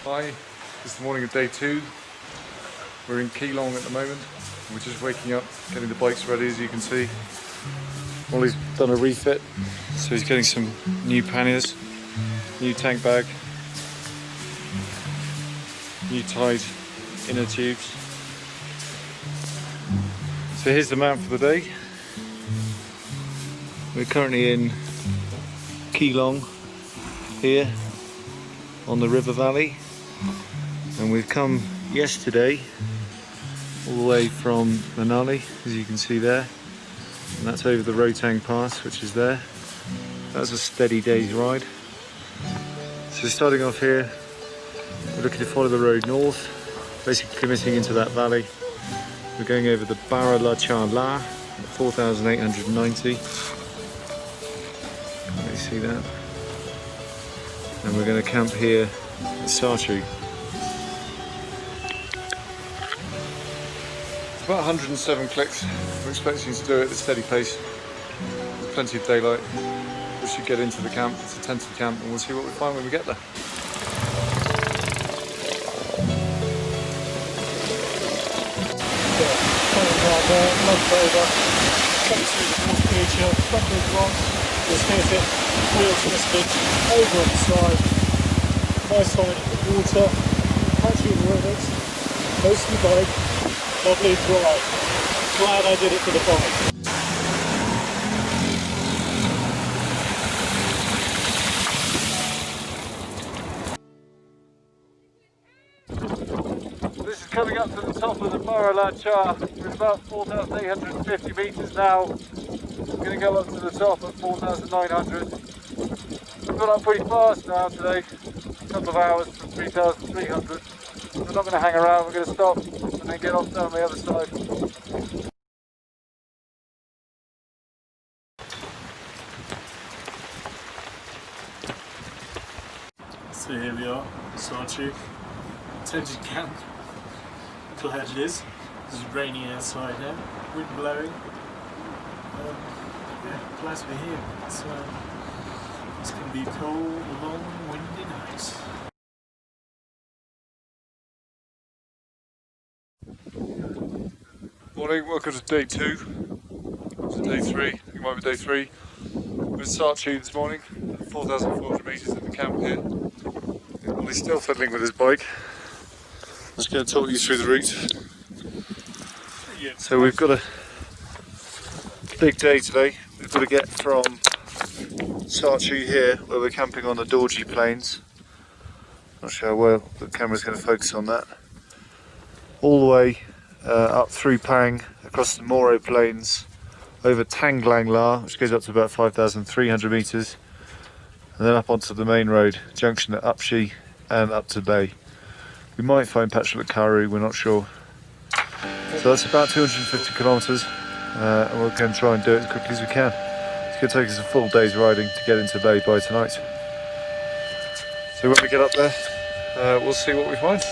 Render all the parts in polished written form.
Hi, it's the morning of day 2. We're in Keelong at the moment. We're just waking up, getting the bikes ready, as you can see. Ollie's done a refit, so he's getting some new panniers, new tank bag, new tied inner tubes. So here's the map for the day. We're currently in Keelong here on the river valley, and we've come yesterday all the way from Manali, as you can see there, and that's over the Rotang Pass, which is there. That's a steady day's ride. So starting off here, we're looking to follow the road north, basically committing into that valley. We're going over the Ladakh at 4,890. Can you see that? And we're going to camp here at Sarchu. It's about 107 clicks. We're expecting to do it at a steady pace. There's plenty of daylight. We should get into the camp. It's a tented camp, and we'll see what we find when we get there. Just hit it, wheel twisted, over on the side, my side of the water, catching the rivers, mostly bike, lovely and dry. Glad I did it for the bike. This is coming up to the top of the Ladakh. We're about 4,850 metres now. We're going to go up to the top at 4,900. We've got up pretty fast now today, a couple of hours from 3,300. We're not going to hang around, we're going to stop and then get off down the other side. So here we are, Sarchu, tented camp. Glad it is. It's raining outside now, wind blowing. Yeah, glad to be here. It's going to be a cold, long, windy night. Morning, welcome to day 2. It's day 3, I think it might be day 3. We're at Sarchu this morning, 4,400 metres in the camp here. He's still fiddling with his bike. I'm just going to talk you through the route. So we've got a big day today. We've got to get from Sarchu here, where we're camping on the Dorji Plains. Not sure how well the camera's going to focus on that. All the way up through Pang, across the Moro Plains, over Tanglang La, which goes up to about 5,300 metres, and then up onto the main road, junction at Upshi and up to Bay. We might find petrol at Karu, we're not sure. So that's about 250 kilometres. And we're going to try and do it as quickly as we can. It's going to take us a full day's riding to get into Bay by tonight. So when we get up there, we'll see what we find.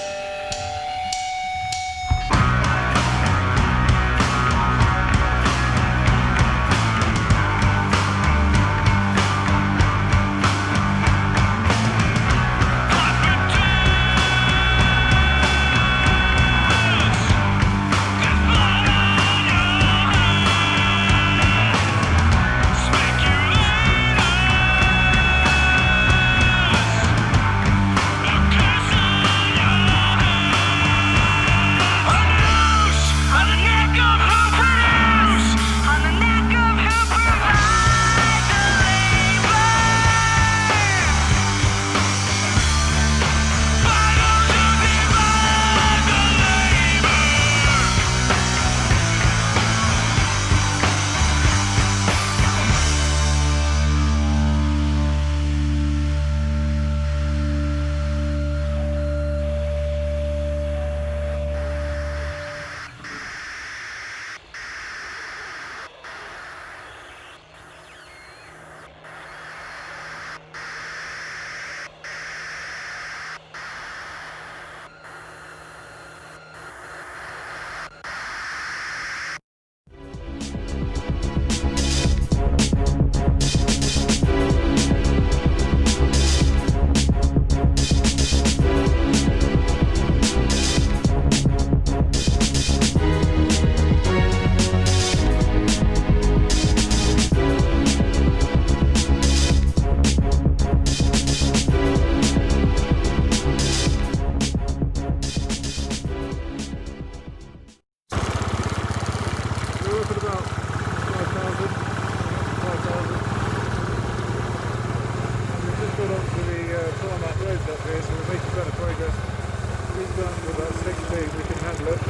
done with about 60, we can handle it.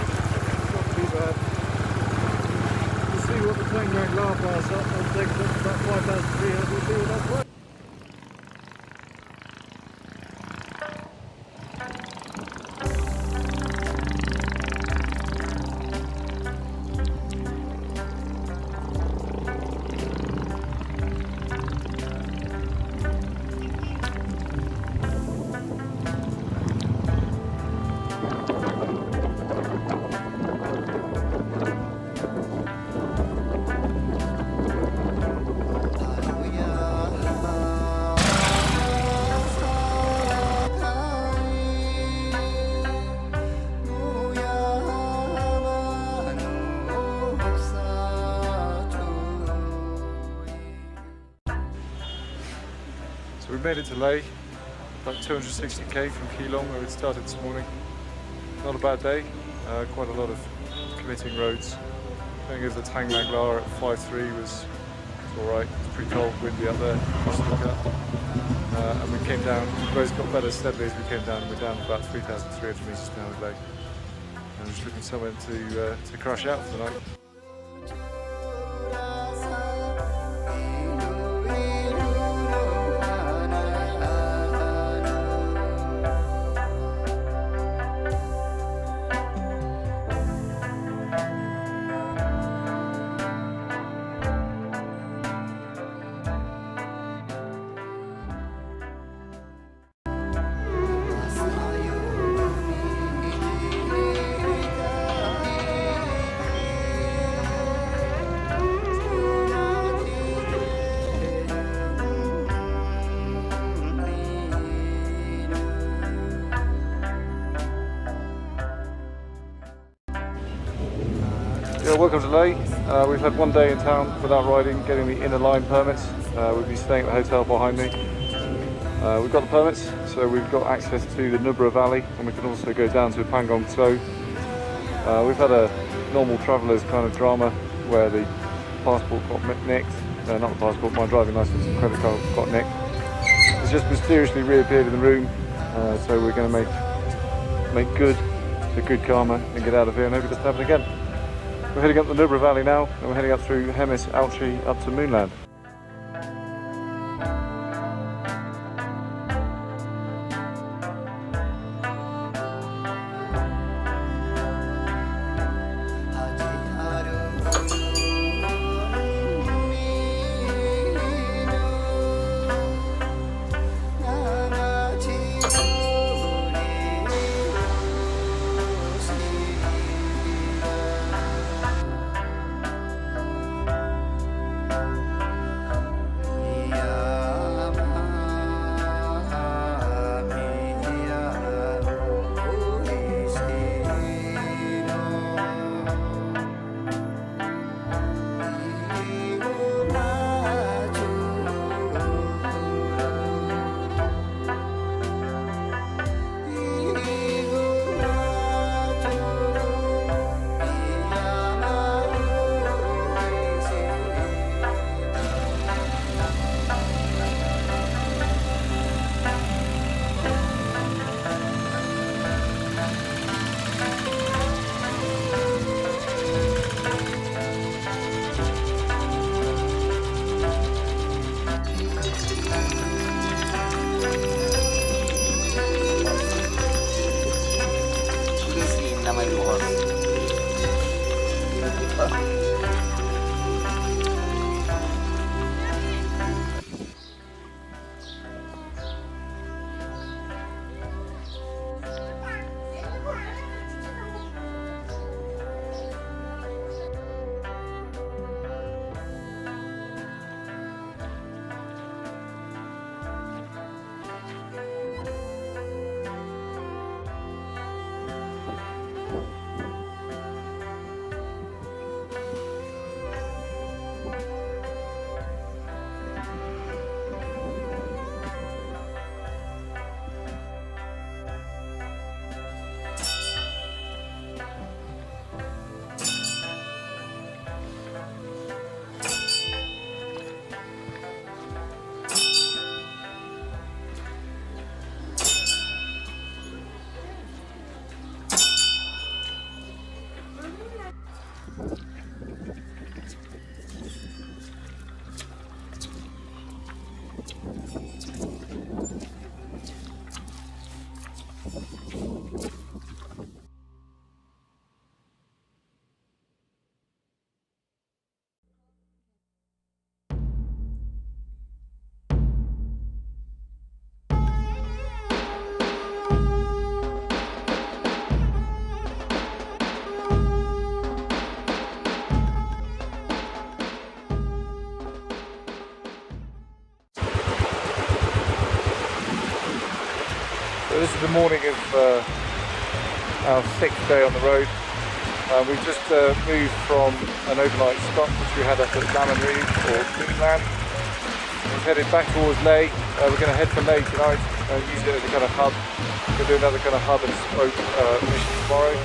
Not too bad. We'll see what the Tang Rang La bars up on takes up to about 5,300. We'll see what that's like. So we made it to Leh, about 260k from Keelong where we started this morning. Not a bad day, quite a lot of committing roads. Going over the Tang Rang La at 5.3 was alright, it's pretty cold, windy up there, and we came down, the roads got better steadily as we came down, and we're down about 3,300 metres now at Leh. And we're just looking somewhere to crash out for the night. Yeah, welcome to Leh. We've had one day in town without riding, getting the inner line permits. We've been staying at the hotel behind me. We've got the permits, so we've got access to the Nubra Valley, and we can also go down to Pangong Tso. We've had a normal traveller's kind of drama where the passport got nicked. Not the passport, my driving licence and credit card got nicked. It's just mysteriously reappeared in the room, so we're going to make good the good karma and get out of here and hope it doesn't happen again. We're heading up the Nubra Valley now, and we're heading up through Hemis, Alchi, up to Moonland. So this is the morning of our 6th day on the road. We've just moved from an overnight stop which we had up at Manali or Greenland. We've headed back towards Leh. We're going to head for Leh tonight and use it as a kind of hub. We'll do another kind of hub and spoke mission tomorrow.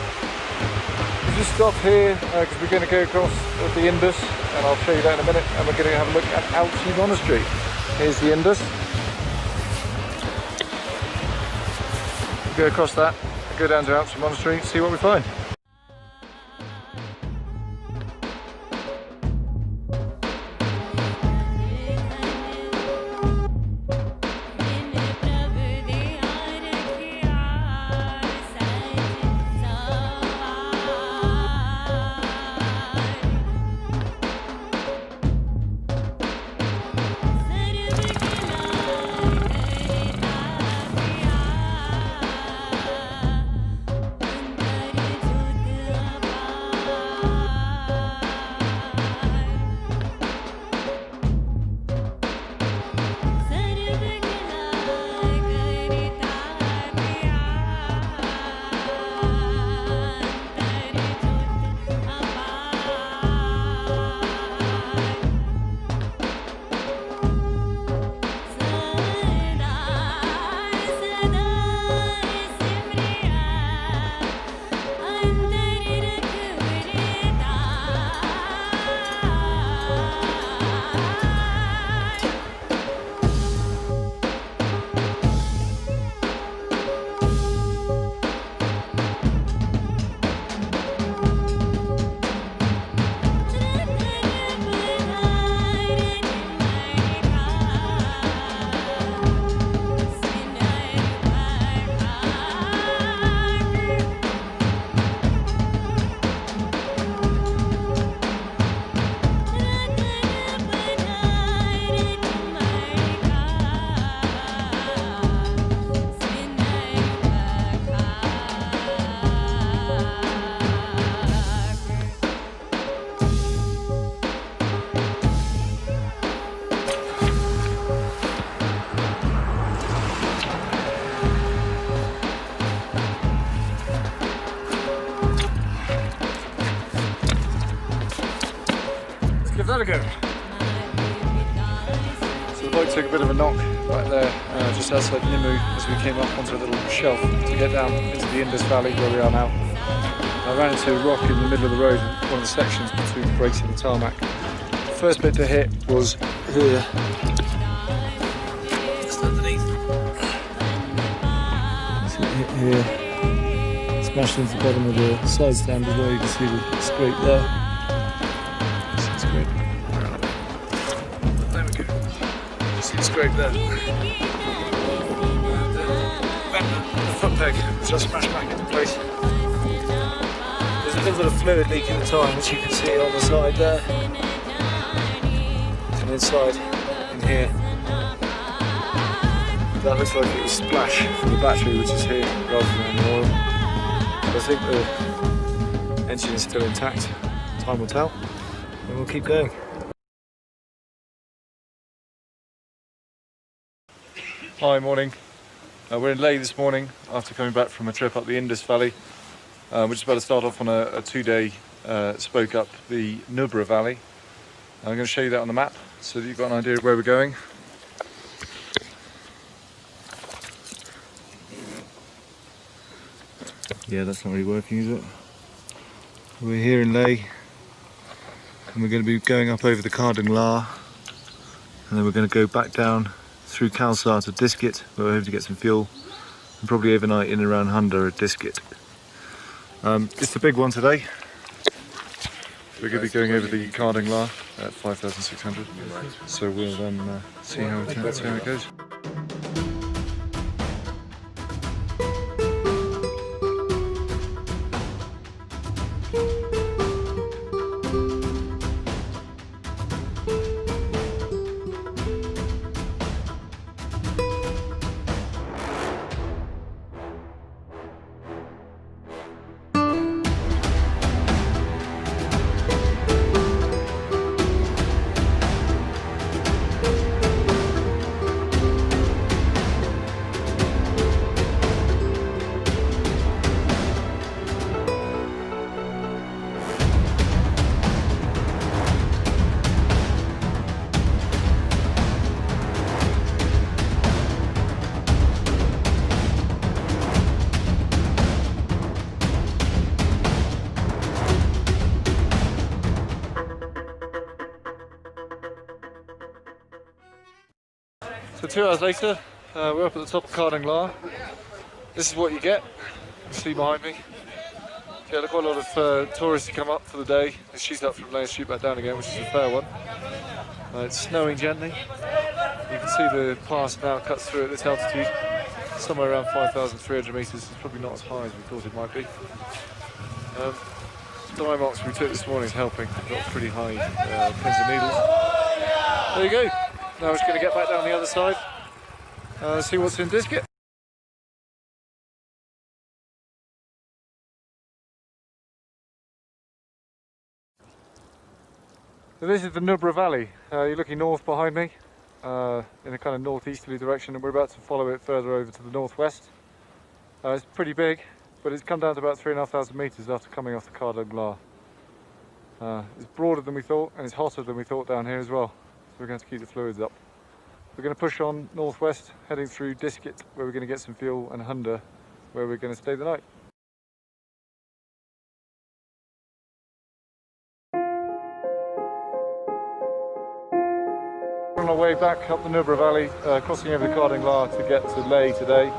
We just stopped here because we're going to go across the Indus, and I'll show you that in a minute, and we're going to have a look at Alchi Monastery. Here's the Indus. Go across that, go down to Alchi Monastery, see what we find. Give that a go. So the boat took a bit of a knock right there, just outside Nimmu, as we came up onto a little shelf to get down into the Indus Valley where we are now. I ran into a rock in the middle of the road, one of the sections between brakes and the tarmac. The first bit to hit was here, just underneath. So it hit here, smashed into the bottom of the side stand as well. You can see the scrape there. Scrape there. And the foot peg, which I smashed back into place. There's a little bit of fluid leak at the time, which you can see on the side there. And inside, in here. That looks like it was splash from the battery, which is here, rather than the oil. But I think the engine is still intact. Time will tell. And we'll keep going. Hi, morning. We're in Leh this morning after coming back from a trip up the Indus Valley. We're just about to start off on a 2-day spoke up the Nubra Valley. I'm going to show you that on the map so that you've got an idea of where we're going. Yeah, that's not really working, is it? We're here in Leh and we're going to be going up over the Kardung La, and then we're going to go back down through Khalsa to Diskit, where we're hoping to get some fuel, and probably overnight in and around Hunda at Diskit. It's the big one today. We're going to be going over the Kardung La at 5,600, so we'll see how it goes. 2 hours later, we're up at the top of Cardinglar. This is what you get. You see behind me. Yeah, there's quite a lot of tourists who come up for the day. They shoot up from there, shoot back down again, which is a fair one. It's snowing gently. You can see the pass now cuts through at this altitude, somewhere around 5,300 metres. It's probably not as high as we thought it might be. The dye marks we took this morning is helping. We've got pretty high pins and needles. There you go. Now we're just going to get back down the other side, see what's in Disket. So this is the Nubra Valley. You're looking north behind me, in a kind of northeasterly direction, and we're about to follow it further over to the northwest. It's pretty big, but it's come down to about 3,500 metres after coming off the Cardinglar. It's broader than we thought, and it's hotter than we thought down here as well, so we're going to keep the fluids up. We're going to push on northwest, heading through Disket, where we're going to get some fuel, and Hunda, where we're going to stay the night. On our way back up the Nubra Valley, crossing over the Cardinglar to get to Leh today.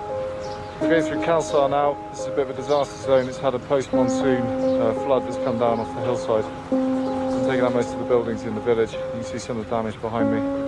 We're going through Khalsar now. This is a bit of a disaster zone. It's had a post-monsoon flood that's come down off the hillside and taken out most of the buildings in the village. You can see some of the damage behind me.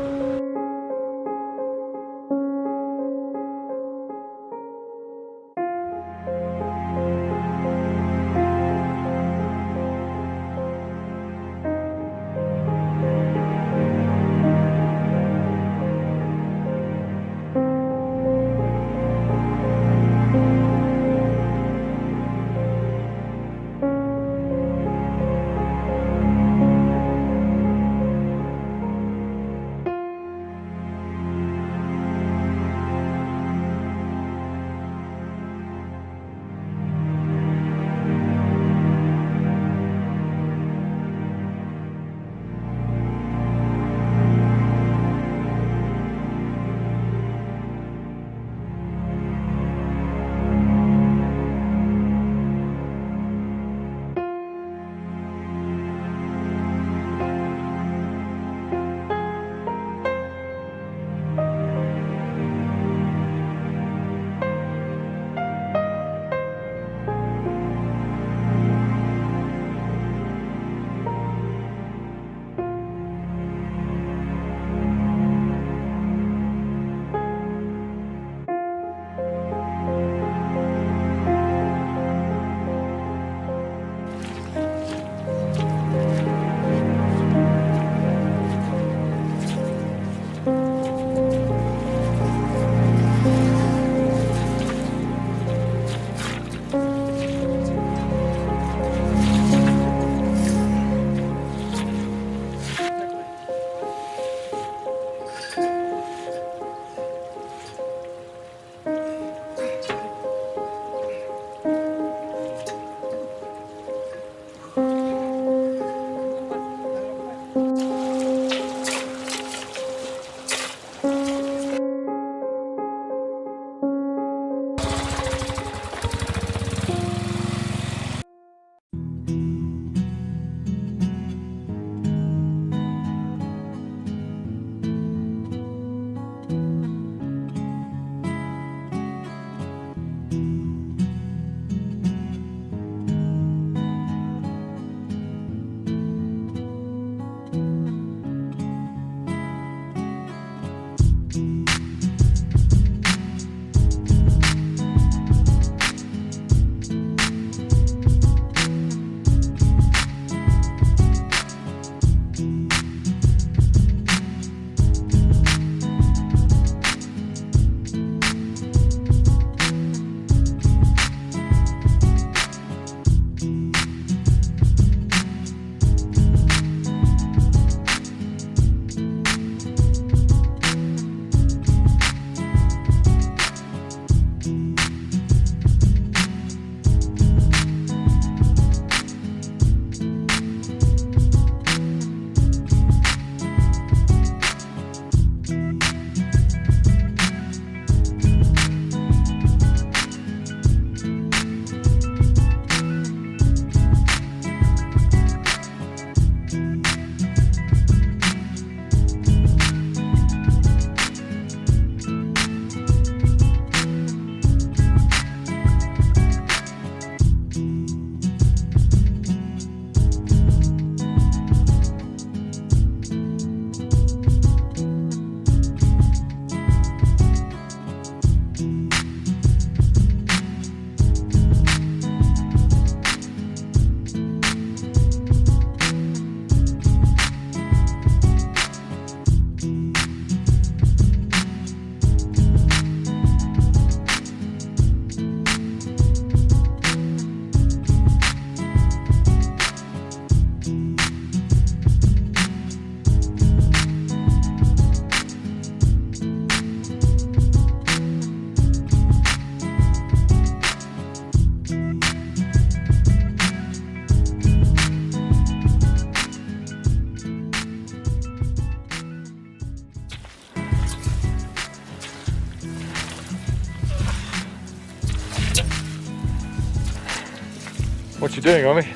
What you doing, Ollie?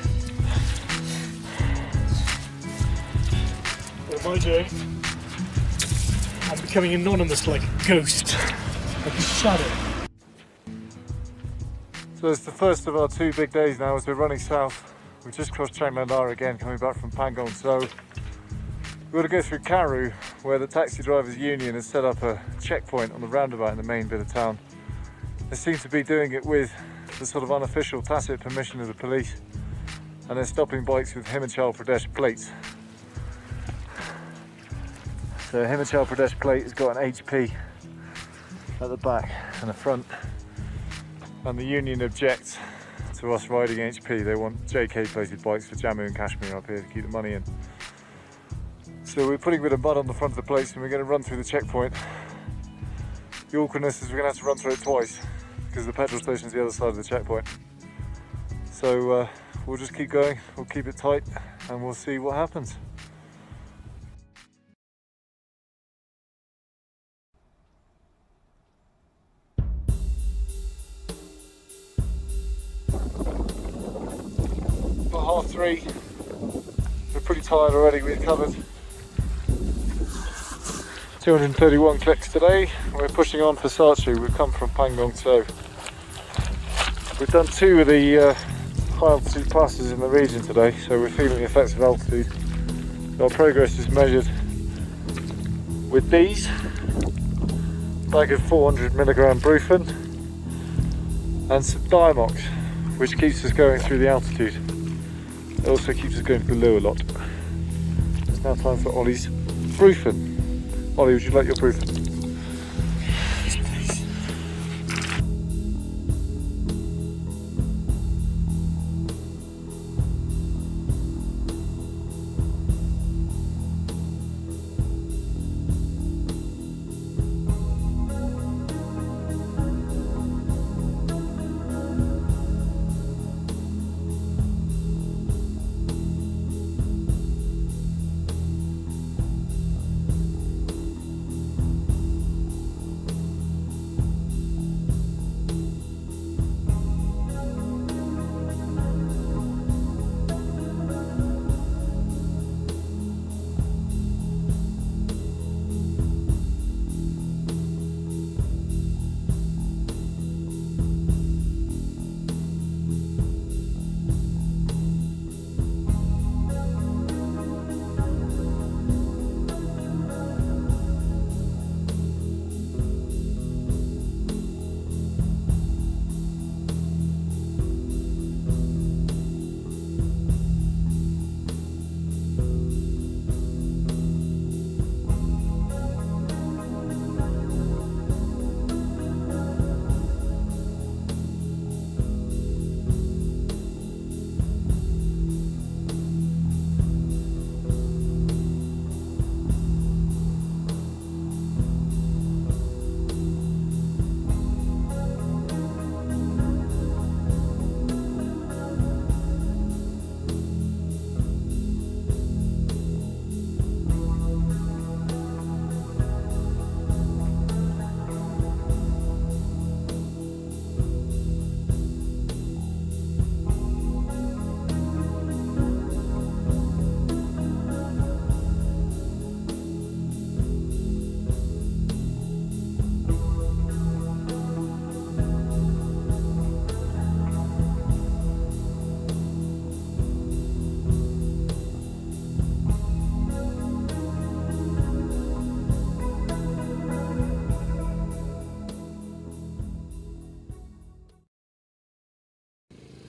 What am I doing? I'm becoming anonymous like a ghost, like a shadow. So it's the first of our 2 big days now as we're running south. We've just crossed Chiang-Mai again, coming back from Pangong. So we've got to go through Karu, where the taxi drivers union has set up a checkpoint on the roundabout in the main bit of town. They seem to be doing it with the sort of unofficial tacit permission of the police, and they're stopping bikes with Himachal Pradesh plates. So Himachal Pradesh plate has got an HP at the back and the front, and the union objects to us riding HP. They want JK plated bikes for Jammu and Kashmir up here to keep the money in. So we're putting a bit of mud on the front of the plates and we're going to run through the checkpoint. The awkwardness is we're going to have to run through it twice because the petrol station is the other side of the checkpoint. So we'll just keep going, we'll keep it tight and we'll see what happens. About 3:30, we're pretty tired already. We've covered 231 clicks today. We're pushing on for Sarchu. We've come from Pangong Tso. We've done 2 of the high altitude passes in the region today, so we're feeling the effects of altitude. Our progress is measured with these, bag of 400 milligram Brufen and some Diamox, which keeps us going through the altitude. It also keeps us going below a lot. It's now time for Ollie's Brufen. Ollie, would you like your Brufen? Yes, please.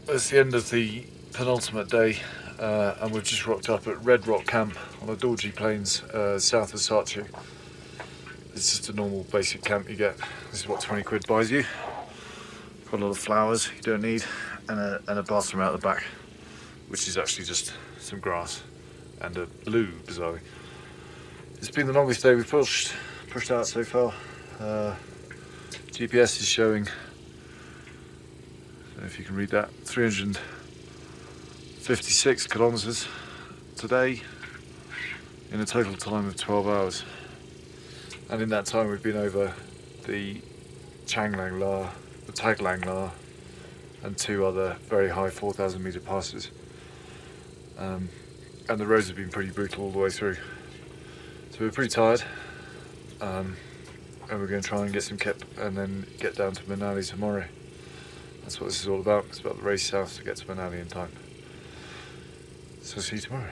It's the end of the penultimate day and we've just rocked up at Red Rock Camp on the Dorji Plains south of Sarchu. It's just a normal basic camp you get. This is what 20 quid buys you. Got a lot of flowers you don't need and a bathroom out the back, which is actually just some grass and a loo, bizarrely. It's been the longest day we've pushed out so far. GPS is showing, I don't know if you can read that, 356 kilometres today in a total time of 12 hours. And in that time we've been over the Changlang La, the Taglang La, and 2 other very high 4,000 metre passes. And the roads have been pretty brutal all the way through. So we're pretty tired, and we're going to try and get some kip and then get down to Manali tomorrow. That's what this is all about. It's about the race south to get to Manali in time. So see you tomorrow.